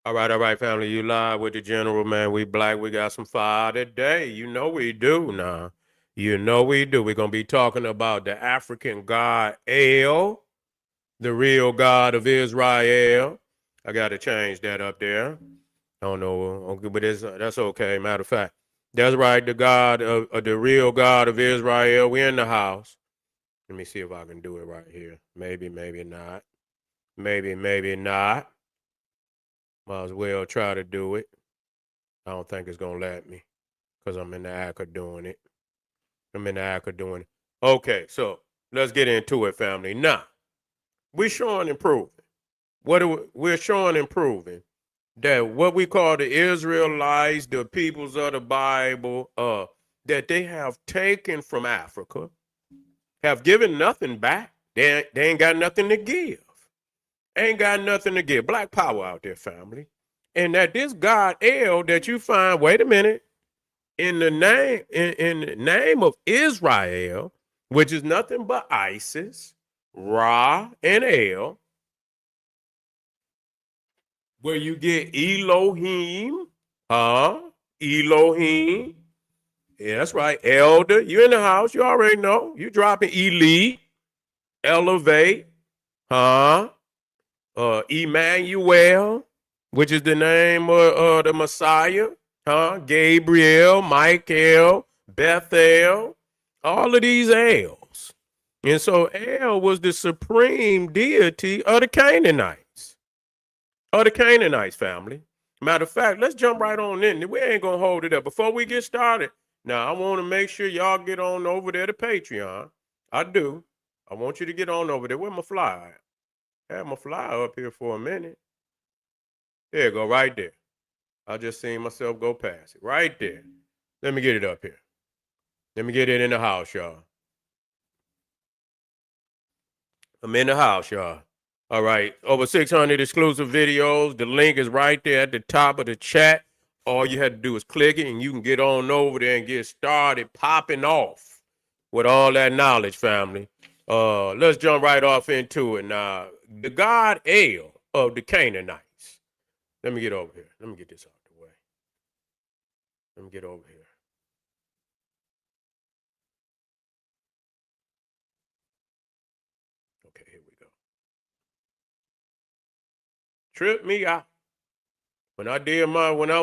All right, family. You live with the general, man. We black. We got some fire today. You know we do now. You know we do. We're going to be talking about the African god El, the real God of Israel. I got to change that up there. I don't know, okay, but that's okay. Matter of fact, that's right. The God of the real God of Israel. We in the house. Let me see if I can do it right here. Maybe, maybe not. Maybe, maybe not. Might as well try to do it. I don't think it's gonna let me because I'm in the act of doing it. I'm in the act of doing it. Okay, so let's get into it, family. Now, we're showing and proving. We're showing and proving that what we call the Israelites, the peoples of the Bible, that they have taken from Africa, have given nothing back. They ain't got nothing to give. Ain't got nothing to give. Black power out there, family. And that this God El that you find, wait a minute, in the name of Israel, which is nothing but Isis, Ra, and El, where you get Elohim, huh? Elohim. Yeah, that's right. Elder, you in the house, you already know. You dropping elite, elevate, huh? Emmanuel, which is the name of the Messiah, huh? Gabriel, Michael, Bethel, all of these L's. And so El was the supreme deity of the Canaanites family. Matter of fact, let's jump right on in. We ain't gonna hold it up. Before we get started, now I want to make sure y'all get on over there to Patreon. I do. I want you to get on over there. Where my flyer at? I had my flyer up here for a minute. There you go, right there. I just seen myself go past it. Right there. Let me get it up here. Let me get it in the house, y'all. I'm in the house, y'all. All right. Over 600 exclusive videos. The link is right there at the top of the chat. All you had to do is click it and you can get on over there and get started popping off with all that knowledge, family. Let's jump right off into it now. The god El of the Canaanites. Let me get over here. Let me get this out of the way. Let me get over here. Okay, here we go. Trip me out. When I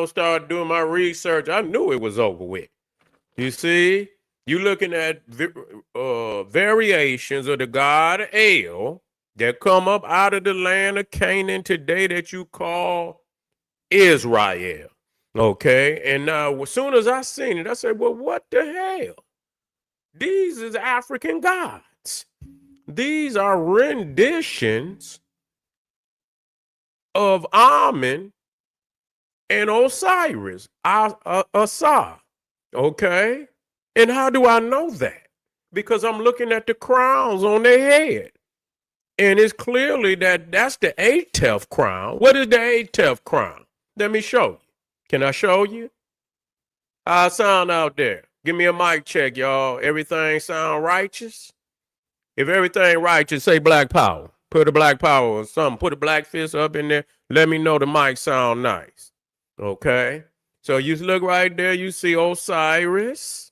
started doing my research, I knew it was over with. You see, you looking at variations of the god El that come up out of the land of Canaan today that you call Israel. Okay, and now as soon as I seen it, I said, "Well, what the hell? These is African gods. These are renditions of Amen and Osiris, Asa. Okay, and how do I know that? Because I'm looking at the crowns on their head. And it's clearly that's the Atef crown. What is the Atef crown? Let me show you. Can I show you? How I sound out there? Give me a mic check, y'all. Everything sound righteous? If everything righteous, say black power. Put a black power or something. Put a black fist up in there. Let me know the mic sound nice. Okay? So you look right there. You see Osiris.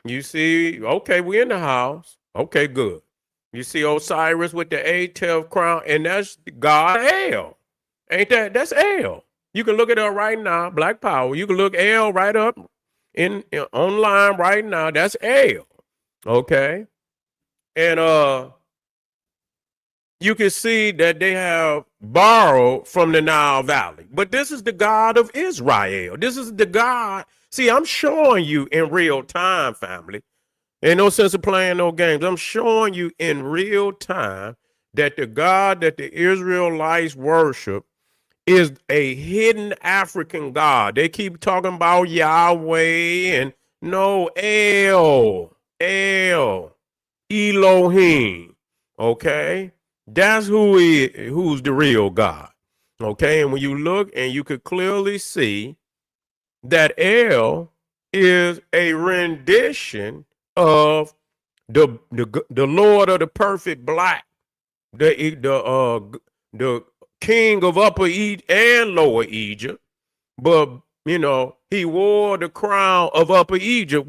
You see, okay, we in the house. Okay, good. You see Osiris with the Atef crown, and that's God El. Ain't that's El. You can look it up right now, Black Power. You can look El right up in online right now. That's El. Okay. And you can see that they have borrowed from the Nile Valley. But this is the God of Israel. This is the God. See, I'm showing you in real time, family. Ain't no sense of playing no games. I'm showing you in real time that the God that the Israelites worship is a hidden African God. They keep talking about Yahweh and no, Elohim. Okay? That's who's the real God. Okay? And when you look and you could clearly see that El is a rendition of the Lord of the perfect black, the king of Upper Egypt and Lower Egypt, but he wore the crown of Upper Egypt,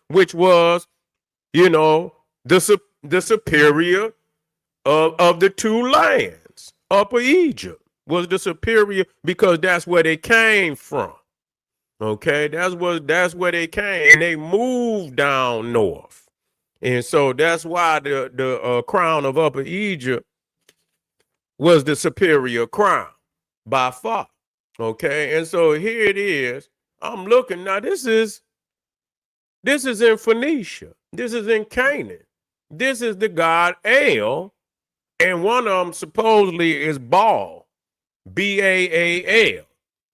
which was the superior of the two lands. Upper Egypt was the superior because that's where they came from. Okay, that's where they came, and they moved down north, and so that's why the crown of Upper Egypt was the superior crown by far. Okay, and so here it is. I'm looking now. This is in Phoenicia. This is in Canaan. This is the god El, and one of them supposedly is Baal, Baal.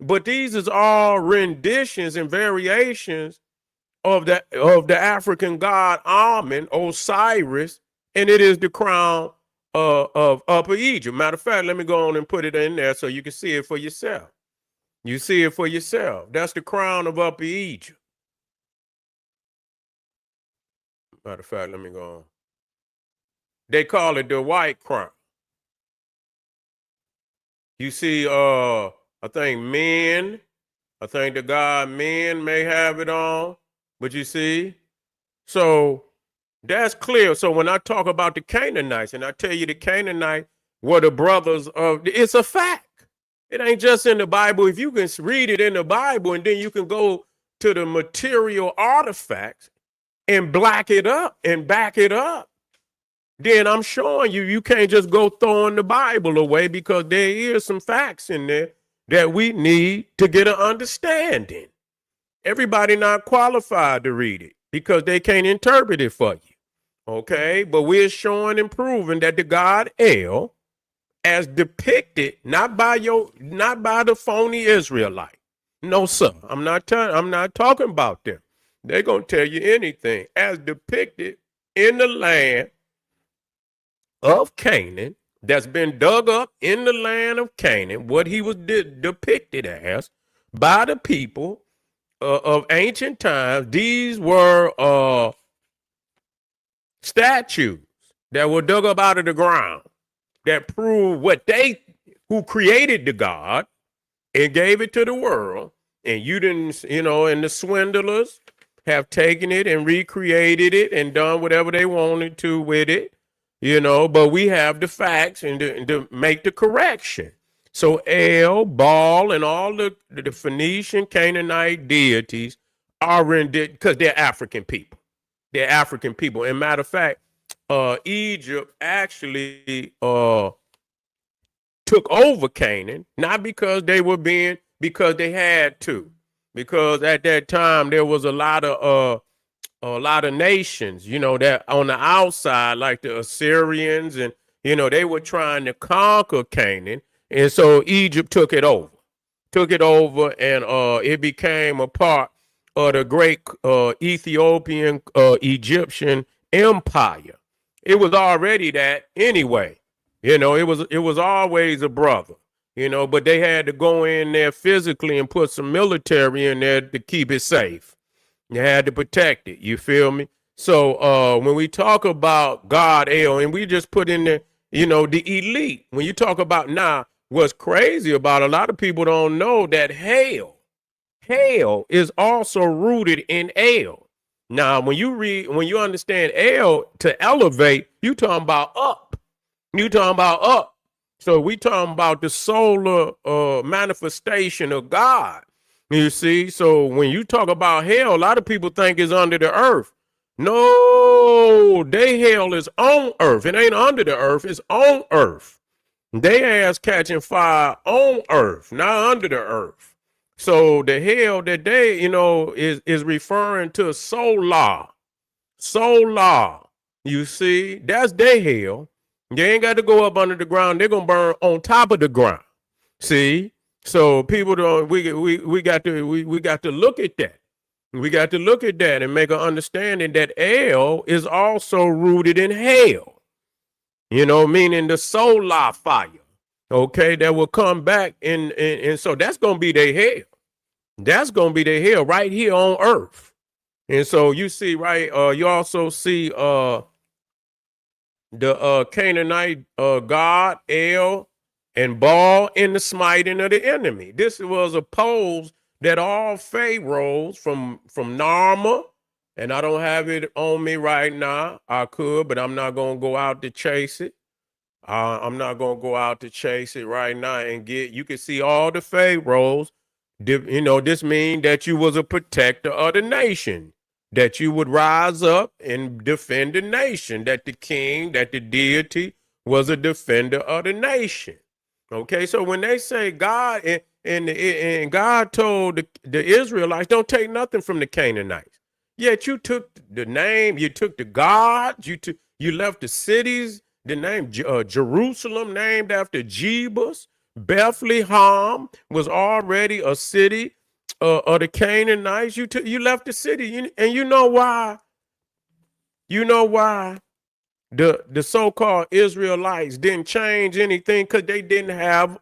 But these is all renditions and variations of the African god Amen, Osiris, and it is the crown of Upper Egypt. Matter of fact, let me go on and put it in there so you can see it for yourself. You see it for yourself. That's the crown of Upper Egypt. Matter of fact, let me go on. They call it the white crown. You see, I think the god men may have it on, but you see, so that's clear. So when I talk about the Canaanites, and I tell you the Canaanites were the brothers of, it's a fact. It ain't just in the Bible. If you can read it in the Bible and then you can go to the material artifacts and back it up, then I'm showing you can't just go throwing the Bible away, because there is some facts in there that we need to get an understanding. Everybody not qualified to read it because they can't interpret it for you. Okay, but we're showing and proving that the god El, as depicted, not by the phony Israelite. No, sir. I'm not talking about them. They're gonna tell you anything. As depicted in the land of Canaan, that's been dug up in the land of Canaan, what he was depicted as by the people of ancient times. These were statues that were dug up out of the ground that prove who created the God and gave it to the world. And you didn't, and the swindlers have taken it and recreated it and done whatever they wanted to with it, but we have the facts and to make the correction. So El, Baal, and all the Phoenician Canaanite deities are rendered because they're African people. They're African people. And matter of fact, Egypt actually took over Canaan, not because because they had to, because at that time there was a lot of nations, that on the outside, like the Assyrians, and they were trying to conquer Canaan, and so Egypt took it over, and it became a part of the great Ethiopian Egyptian empire. It was already that anyway. It was always a brother, but they had to go in there physically and put some military in there to keep it safe. You had to protect it. You feel me? So when we talk about God El, and we just put in there, the elite, when you talk about now, what's crazy about, a lot of people don't know that Hail is also rooted in El. Now, when you understand El, to elevate, you talking about up. So we talking about the solar manifestation of God. You see, so when you talk about hell, a lot of people think it's under the earth. No, they hell is on earth. It ain't under the earth, it's on earth. They ass catching fire on earth, not under the earth. So the hell that they, is referring to solar. You see, that's their hell. They ain't got to go up under the ground. They're gonna burn on top of the ground. See, so people don't. We got to look at that. We got to look at that and make an understanding that El is also rooted in hell. Meaning the solar fire. Okay, that will come back and so that's gonna be their hell. That's gonna be their hell right here on earth. And so you see, right? You also see the Canaanite god El, and Baal in the smiting of the enemy. This was opposed that all pharaohs from Narma, and I don't have it on me right now. I could, but I'm not gonna go out to chase it. I'm not gonna go out to chase it right now and get. You can see all the pharaohs. You know, this means that you was a protector of the nation, that you would rise up and defend the nation, that the king, that the deity was a defender of the nation. Okay, so when they say God and God told the Israelites, don't take nothing from the Canaanites. Yet you took the name, you took the gods, you left the cities, the name Jerusalem, named after Jebus. Bethlehem was already a city of the Canaanites. You left the city, and you know why? You know why the so-called Israelites didn't change anything? Because they didn't have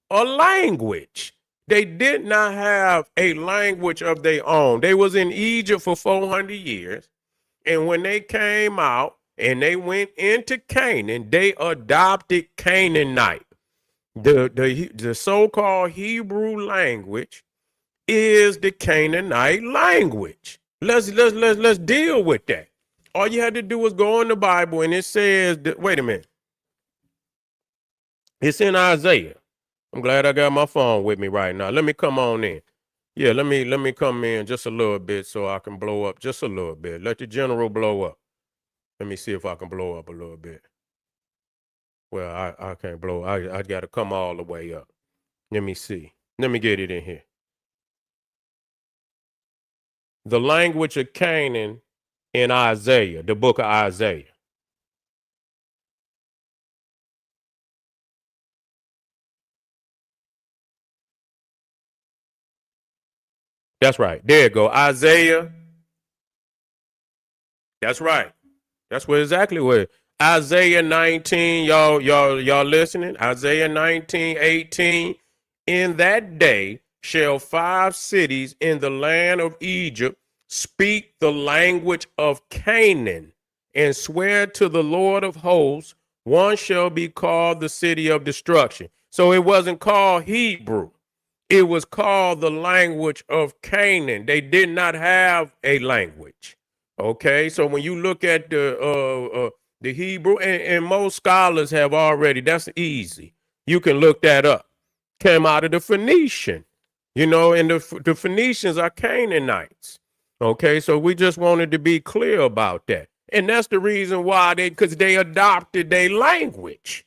a language. They did not have a language of their own. They was in Egypt for 400 years. And when they came out and they went into Canaan, they adopted Canaanite. The so-called Hebrew language is the Canaanite language. Let's deal with that. All you had to do was go in the Bible and it says that, wait a minute. It's in Isaiah. I'm glad I got my phone with me right now. Let me come on in. Yeah, let me come in just a little bit so I can blow up just a little bit. Let the general blow up. Let me see if I can blow up a little bit. Well, I can't blow. I got to come all the way up. Let me see. Let me get it in here. The language of Canaan in Isaiah, the book of Isaiah. That's right. There you go. Isaiah. That's right. That's what exactly what Isaiah 19, y'all listening? Isaiah 19:18. In that day shall 5 cities in the land of Egypt speak the language of Canaan and swear to the Lord of hosts, one shall be called the city of destruction. So it wasn't called Hebrew. It was called the language of Canaan. They did not have a language. Okay, so when you look at the Hebrew, and most scholars have already, that's easy. You can look that up. Came out of the Phoenician, and the Phoenicians are Canaanites. Okay, so we just wanted to be clear about that. And that's the reason why because they adopted their language.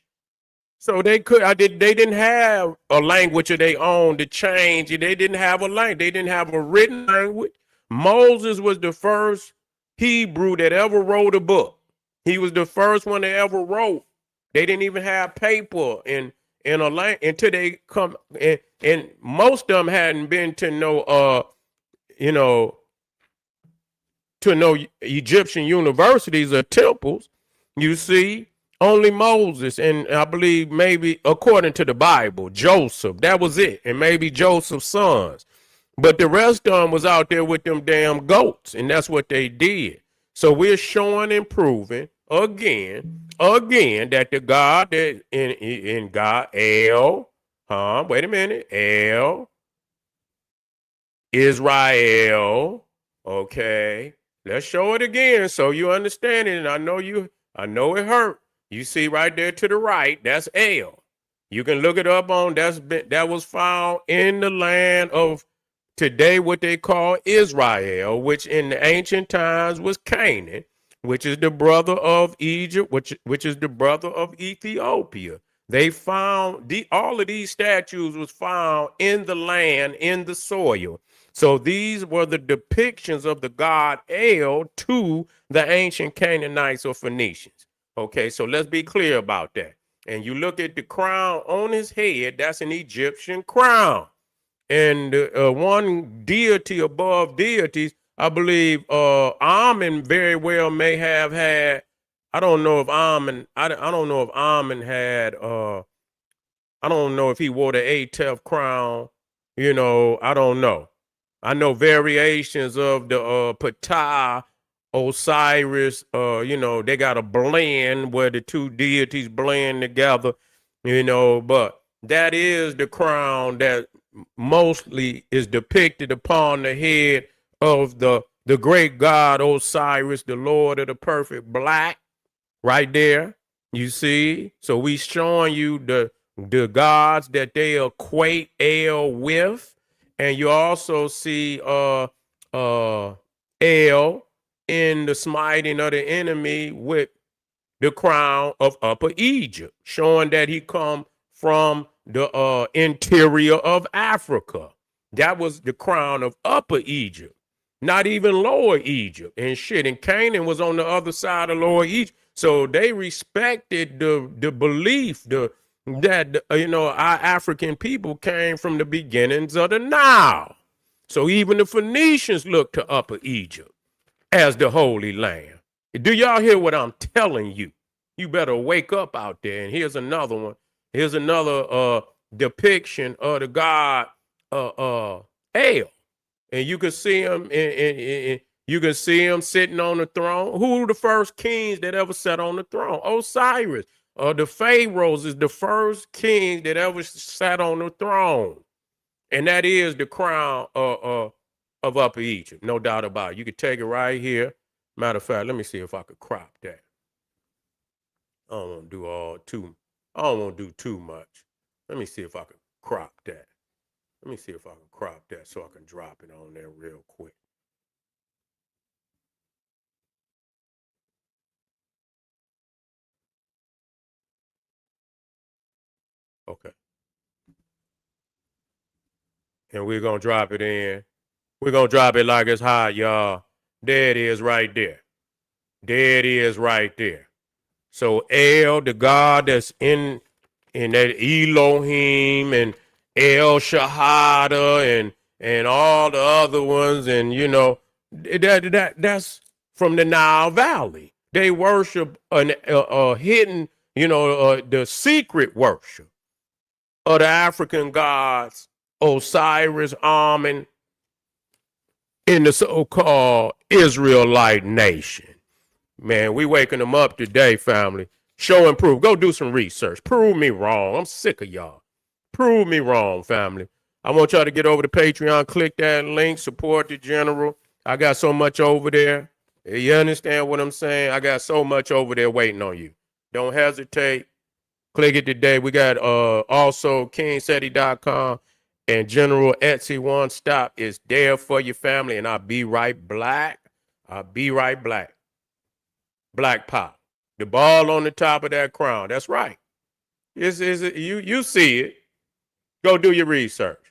So they didn't have a language of their own to change it. They didn't have a language. They didn't have a written language. Moses was the first Hebrew that ever wrote a book. He was the first one that ever wrote. They didn't even have paper in a language until they come. And most of them hadn't been to no Egyptian universities or temples. You see, only Moses and I believe maybe according to the Bible, Joseph. That was it, and maybe Joseph's sons. But the rest of them was out there with them damn goats, and that's what they did. So we're showing and proving again that the God that in God wait a minute, Israel, okay. Let's show it again so you understand it. And I know it hurt. You see right there to the right, that's El. You can look it up on that was found in the land of today what they call Israel, which in the ancient times was Canaan, which is the brother of Egypt, which is the brother of Ethiopia. They found all of these statues was found in the land, in the soil. So these were the depictions of the god El to the ancient Canaanites or Phoenicians. Okay, so let's be clear about that. And you look at the crown on his head, that's an Egyptian crown. And one deity above deities, I believe Amen very well may have had. I don't know if Amen. I don't know if Amen had. I don't know if he wore the Atef crown. I don't know. I know variations of the Ptah, Osiris. They got a blend where the two deities blend together. But That is the crown that mostly is depicted upon the head of the great god Osiris, the Lord of the perfect black, right there. You see? So we showing you the gods that they equate El with. And you also see El in the smiting of the enemy with the crown of Upper Egypt, showing that he come from the interior of Africa. That was the crown of Upper Egypt, not even Lower Egypt. And shit, and Canaan was on the other side of Lower Egypt. So they respected the belief that our African people came from the beginnings of the Nile. So even the Phoenicians looked to Upper Egypt as the Holy Land. Do y'all hear what I'm telling you? You better wake up out there. And here's another one. Here's another depiction of the god El. And you can see him you can see him sitting on the throne. Who were the first kings that ever sat on the throne? Osiris. The pharaohs is the first king that ever sat on the throne. And that is the crown of Upper Egypt, no doubt about it. You could take it right here. Matter of fact, let me see if I could crop that. I don't want to do too much. Let me see if I can crop that. Let me see if I can crop that so I can drop it on there real quick. Okay. And we're going to drop it in. We're going to drop it like it's hot, y'all. There it is right there. There it is right there. So El, the God that's in that Elohim and El Shahada and all the other ones, and that's from the Nile Valley. They worship a hidden, the secret worship of the African gods, Osiris, Amen, in the so-called Israelite nation. Man, we waking them up today, family. Show and prove. Go do some research. Prove me wrong. I'm sick of y'all. Prove me wrong, family. I want y'all to get over to Patreon, click that link, support the general. I got so much over there. You understand what I'm saying? I got so much over there waiting on you. Don't hesitate. Click it today. We got also kingseti.com and General Etsy One Stop is there for your family. And I'll be right black. I'll be right black. Black power. The ball on the top of that crown. That's right. You see it. Go do your research.